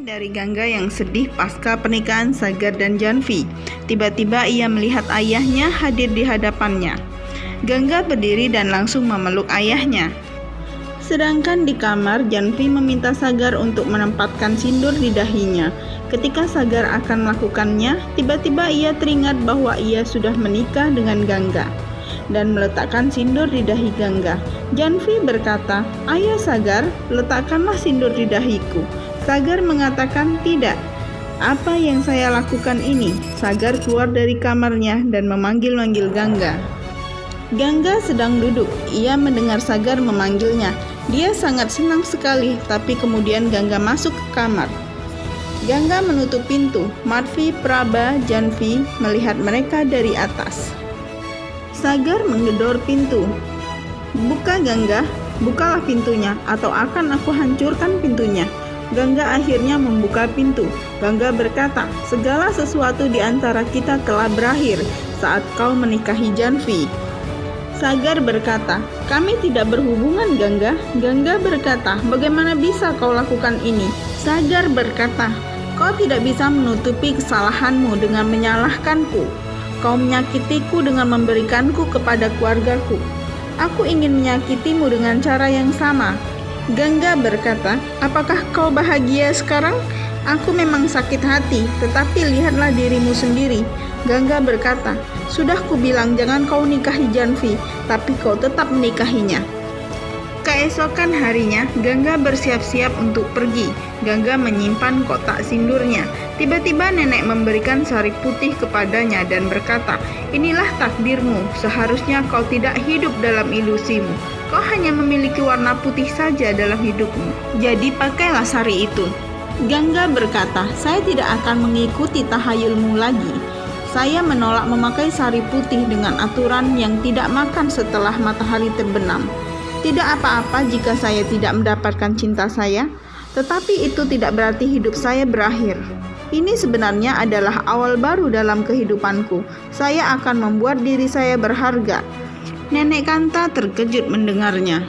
dari Gangga yang sedih pasca pernikahan Sagar dan Janvi. Tiba-tiba ia melihat ayahnya hadir di hadapannya. Gangga berdiri dan langsung memeluk ayahnya. Sedangkan di kamar, Janvi meminta Sagar untuk menempatkan sindur di dahinya. Ketika Sagar akan melakukannya, tiba-tiba ia teringat bahwa ia sudah menikah dengan Gangga dan meletakkan sindur di dahi Gangga. Janvi berkata, "Ayah Sagar, letakkanlah sindur di dahiku." Sagar mengatakan, "Tidak. Apa yang saya lakukan ini?" Sagar keluar dari kamarnya dan memanggil-manggil Gangga. Gangga sedang duduk. Ia mendengar Sagar memanggilnya. Dia sangat senang sekali, tapi kemudian Gangga masuk ke kamar. Gangga menutup pintu. Madvi, Praba, Janvi melihat mereka dari atas. Sagar menggedor pintu. "Buka Gangga, bukalah pintunya atau akan aku hancurkan pintunya." Gangga akhirnya membuka pintu. Gangga berkata, "Segala sesuatu di antara kita telah berakhir saat kau menikahi Janvi." Sagar berkata, "Kami tidak berhubungan, Gangga." Gangga berkata, "Bagaimana bisa kau lakukan ini?" Sagar berkata, "Kau tidak bisa menutupi kesalahanmu dengan menyalahkanku. Kau menyakitiku dengan memberikanku kepada keluargaku. Aku ingin menyakitimu dengan cara yang sama." Gangga berkata, "Apakah kau bahagia sekarang? Aku memang sakit hati, tetapi lihatlah dirimu sendiri." Gangga berkata, "Sudah kubilang jangan kau nikahi Janvi, tapi kau tetap menikahinya." Keesokan harinya, Gangga bersiap-siap untuk pergi. Gangga menyimpan kotak sindurnya. Tiba-tiba nenek memberikan sarip putih kepadanya dan berkata, "Inilah takdirmu, seharusnya kau tidak hidup dalam ilusimu. Kau hanya memiliki warna putih saja dalam hidupmu. Jadi pakailah sari itu." Gangga berkata, "Saya tidak akan mengikuti tahayulmu lagi. Saya menolak memakai sari putih dengan aturan yang tidak makan setelah matahari terbenam. Tidak apa-apa jika saya tidak mendapatkan cinta saya, tetapi itu tidak berarti hidup saya berakhir. Ini sebenarnya adalah awal baru dalam kehidupanku. Saya akan membuat diri saya berharga." Nenek Kanta terkejut mendengarnya.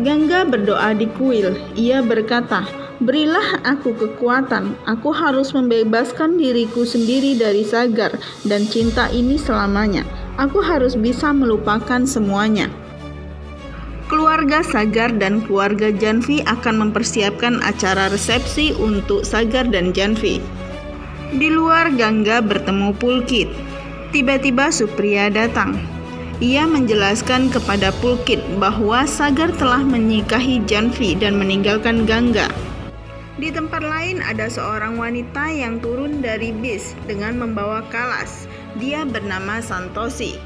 Gangga berdoa di kuil. Ia berkata, "Berilah aku kekuatan. Aku harus membebaskan diriku sendiri dari Sagar dan cinta ini selamanya. Aku harus bisa melupakan semuanya." Keluarga Sagar dan keluarga Janvi akan mempersiapkan acara resepsi untuk Sagar dan Janvi. Di luar, Gangga bertemu Pulkit. Tiba-tiba Supriya datang. Ia menjelaskan kepada Pulkit bahwa Sagar telah menikahi Janvi dan meninggalkan Gangga. Di tempat lain ada seorang wanita yang turun dari bis dengan membawa kalas. Dia bernama Santosi.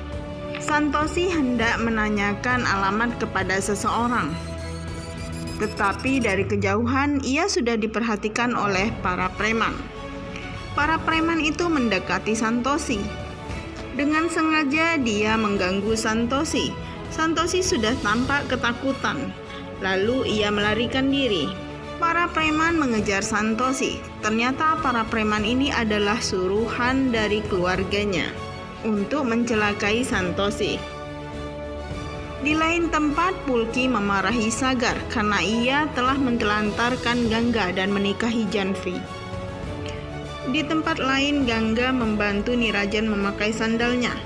Santosi hendak menanyakan alamat kepada seseorang, tetapi dari kejauhan ia sudah diperhatikan oleh para preman. Para preman itu mendekati Santosi. Dengan sengaja dia mengganggu Santosi. Santosi sudah tampak ketakutan, lalu ia melarikan diri. Para preman mengejar Santosi. Ternyata para preman ini adalah suruhan dari keluarganya untuk mencelakai Santosi. Di lain tempat, Pulki memarahi Sagar karena ia telah mentelantarkan Gangga dan menikahi Janvi. Di tempat lain, Gangga membantu Nirajan memakai sandalnya.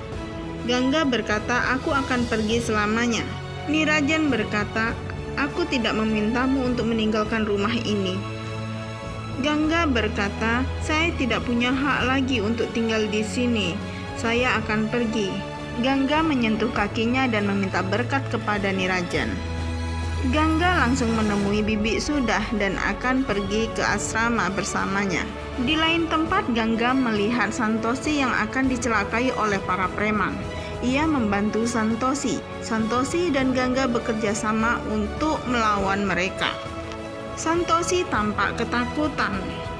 Gangga berkata, "Aku akan pergi selamanya." Nirajan berkata, "Aku tidak memintamu untuk meninggalkan rumah ini." Gangga berkata, "Saya tidak punya hak lagi untuk tinggal di sini. Saya akan pergi." Gangga menyentuh kakinya dan meminta berkat kepada Nirajan. Gangga langsung menemui Bibi Sudah dan akan pergi ke asrama bersamanya. Di lain tempat, Gangga melihat Santosi yang akan dicelakai oleh para preman. Ia membantu Santosi. Santosi dan Gangga bekerja sama untuk melawan mereka. Santosi tampak ketakutan.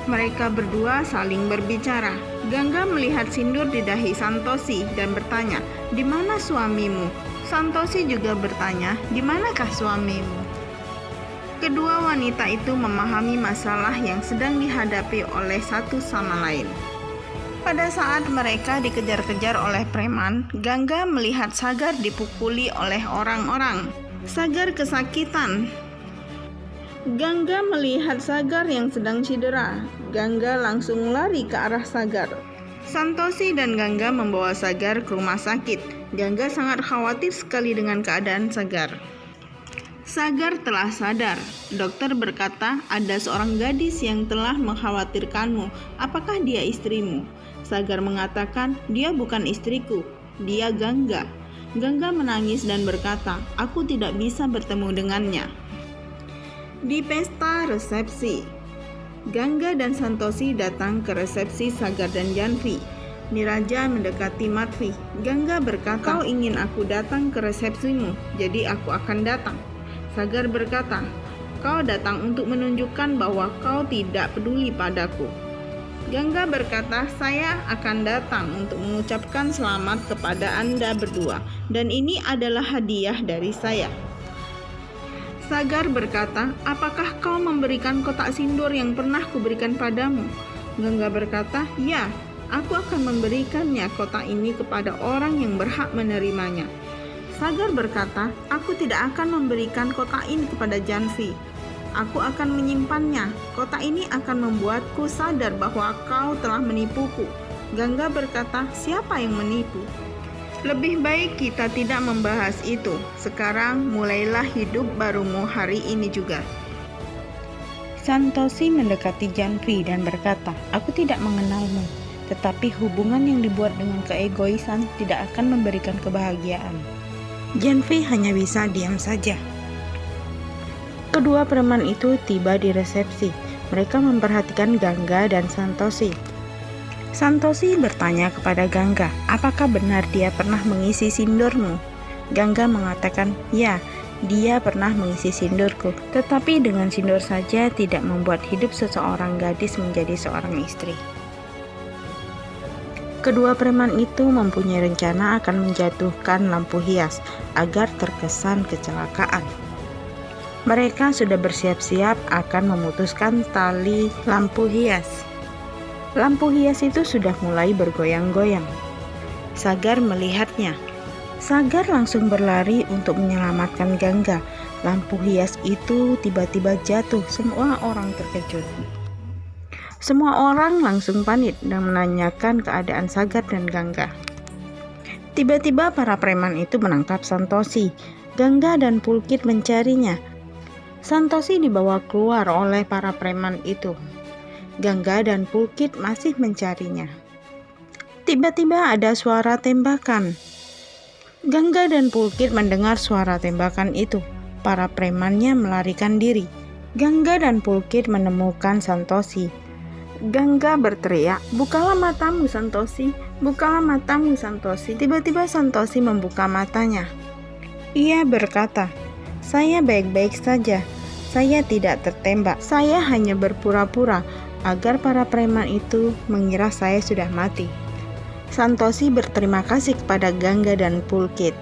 Mereka berdua saling berbicara. Gangga melihat sindur di dahi Santosi dan bertanya, "Di mana suamimu?" Santosi juga bertanya, "Di manakah suamimu?" Kedua wanita itu memahami masalah yang sedang dihadapi oleh satu sama lain. Pada saat mereka dikejar-kejar oleh preman, Gangga melihat Sagar dipukuli oleh orang-orang. Sagar kesakitan. Gangga melihat Sagar yang sedang cedera. Gangga langsung lari ke arah Sagar. Santosi dan Gangga membawa Sagar ke rumah sakit. Gangga sangat khawatir sekali dengan keadaan Sagar. Sagar telah sadar. Dokter berkata, ada seorang gadis yang telah mengkhawatirkanmu. Apakah dia istrimu? Sagar mengatakan, dia bukan istriku, dia Gangga. Gangga menangis dan berkata, aku tidak bisa bertemu dengannya. Di pesta resepsi, Gangga dan Santosi datang ke resepsi Sagar dan Janvi. Niraja mendekati Matvi. Gangga berkata, kau ingin aku datang ke resepsimu, jadi aku akan datang. Sagar berkata, kau datang untuk menunjukkan bahwa kau tidak peduli padaku. Gangga berkata, saya akan datang untuk mengucapkan selamat kepada Anda berdua, dan ini adalah hadiah dari saya. Sagar berkata, apakah kau memberikan kotak sindur yang pernah kuberikan padamu? Gangga berkata, ya, aku akan memberikannya kotak ini kepada orang yang berhak menerimanya. Sagar berkata, aku tidak akan memberikan kotak ini kepada Janvi. Aku akan menyimpannya. Kotak ini akan membuatku sadar bahwa kau telah menipuku. Gangga berkata, siapa yang menipu? Lebih baik kita tidak membahas itu. Sekarang mulailah hidup barumu hari ini juga. Santosi mendekati Janvi dan berkata, aku tidak mengenalmu, tetapi hubungan yang dibuat dengan keegoisan tidak akan memberikan kebahagiaan. Janvi hanya bisa diam saja. Kedua preman itu tiba di resepsi. Mereka memperhatikan Gangga dan Santosi. Santosi bertanya kepada Gangga, apakah benar dia pernah mengisi sindurmu? Gangga mengatakan, ya, dia pernah mengisi sindurku, tetapi dengan sindur saja tidak membuat hidup seseorang gadis menjadi seorang istri. Kedua preman itu mempunyai rencana akan menjatuhkan lampu hias agar terkesan kecelakaan. Mereka sudah bersiap-siap akan memutuskan tali lampu hias. Lampu hias itu sudah mulai bergoyang-goyang. Sagar melihatnya. Sagar langsung berlari untuk menyelamatkan Gangga. Lampu hias itu tiba-tiba jatuh. Semua orang terkejut. Semua orang langsung panik dan menanyakan keadaan Sagar dan Gangga. Tiba-tiba para preman itu menangkap Santosi. Gangga dan Pulkit mencarinya. Santosi dibawa keluar oleh para preman itu. Gangga dan Pulkit masih mencarinya. Tiba-tiba ada suara tembakan. Gangga dan Pulkit mendengar suara tembakan itu. Para premannya melarikan diri. Gangga dan Pulkit menemukan Santosi. Gangga berteriak, bukalah matamu Santosi, bukalah matamu Santosi. Tiba-tiba Santosi membuka matanya. Ia berkata, saya baik-baik saja. Saya tidak tertembak. Saya hanya berpura-pura agar para preman itu mengira saya sudah mati. Santosi berterima kasih kepada Gangga dan Pulkit.